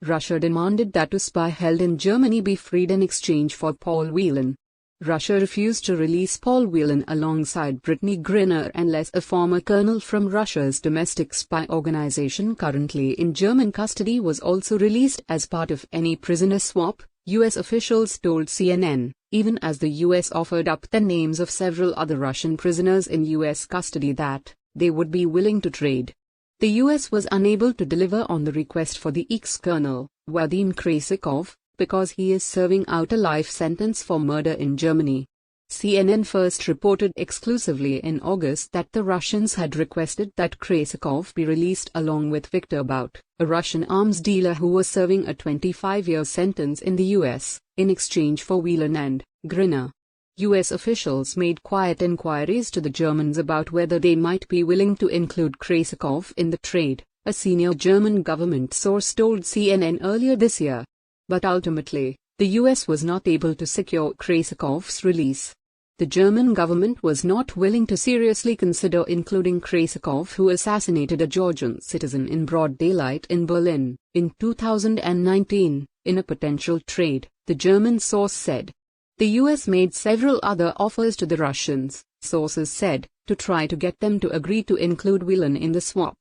Russia demanded that a spy held in Germany be freed in exchange for Paul Whelan. Russia refused to release Paul Whelan alongside Brittney Griner unless a former colonel from Russia's domestic spy organization currently in German custody was also released as part of any prisoner swap, U.S. officials told CNN, even as the U.S. offered up the names of several other Russian prisoners in U.S. custody that they would be willing to trade. The U.S. was unable to deliver on the request for the ex-colonel, Vadim Krasikov, because he is serving out a life sentence for murder in Germany. CNN first reported exclusively in August that the Russians had requested that Krasikov be released along with Viktor Bout, a Russian arms dealer who was serving a 25-year sentence in the U.S., in exchange for Whelan and Griner. U.S. officials made quiet inquiries to the Germans about whether they might be willing to include Krasikov in the trade, a senior German government source told CNN earlier this year. But ultimately, the U.S. was not able to secure Krasikov's release. The German government was not willing to seriously consider including Krasikov, who assassinated a Georgian citizen in broad daylight in Berlin, in 2019, in a potential trade, the German source said. The U.S. made several other offers to the Russians, sources said, to try to get them to agree to include Whelan in the swap.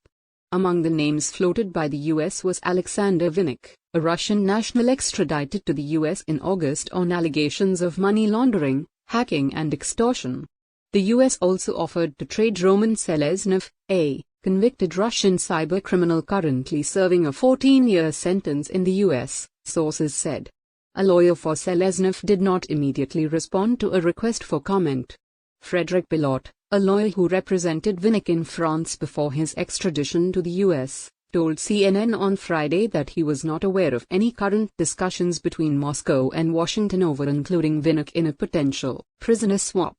Among the names floated by the U.S. was Alexander Vinnik, a Russian national extradited to the U.S. in August on allegations of money laundering, hacking and extortion. The U.S. also offered to trade Roman Seleznev, a convicted Russian cybercriminal currently serving a 14-year sentence in the U.S., sources said. A lawyer for Seleznev did not immediately respond to a request for comment. Frederick Bout, a lawyer who represented Vinnik in France before his extradition to the U.S., told CNN on Friday that he was not aware of any current discussions between Moscow and Washington over including Vinnik in a potential prisoner swap.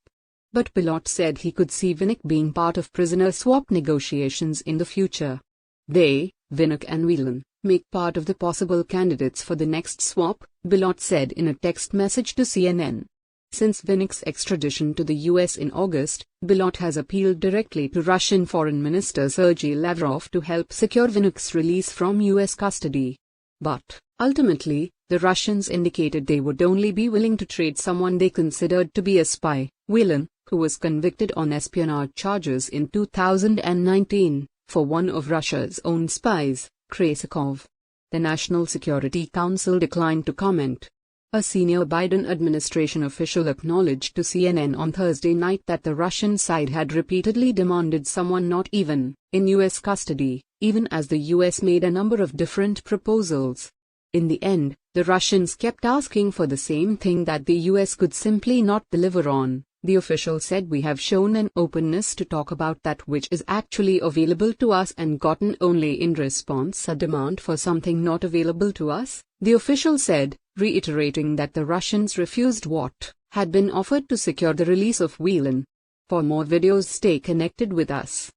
But Bout said he could see Vinnik being part of prisoner swap negotiations in the future. They, Vinnik and Whelan, make part of the possible candidates for the next swap, Bout said in a text message to CNN. Since Vinnik's extradition to the U.S. in August, Bout has appealed directly to Russian Foreign Minister Sergei Lavrov to help secure Vinnik's release from U.S. custody. But, ultimately, the Russians indicated they would only be willing to trade someone they considered to be a spy, Whelan, who was convicted on espionage charges in 2019, for one of Russia's own spies, Krasikov. The National Security Council declined to comment. A senior Biden administration official acknowledged to CNN on Thursday night that the Russian side had repeatedly demanded someone not even in U.S. custody, even as the U.S. made a number of different proposals. In the end, the Russians kept asking for the same thing that the U.S. could simply not deliver on. The official said, "We have shown an openness to talk about that which is actually available to us and gotten only in response a demand for something not available to us," the official said, reiterating that the Russians refused what had been offered to secure the release of Whelan. For more videos, stay connected with us.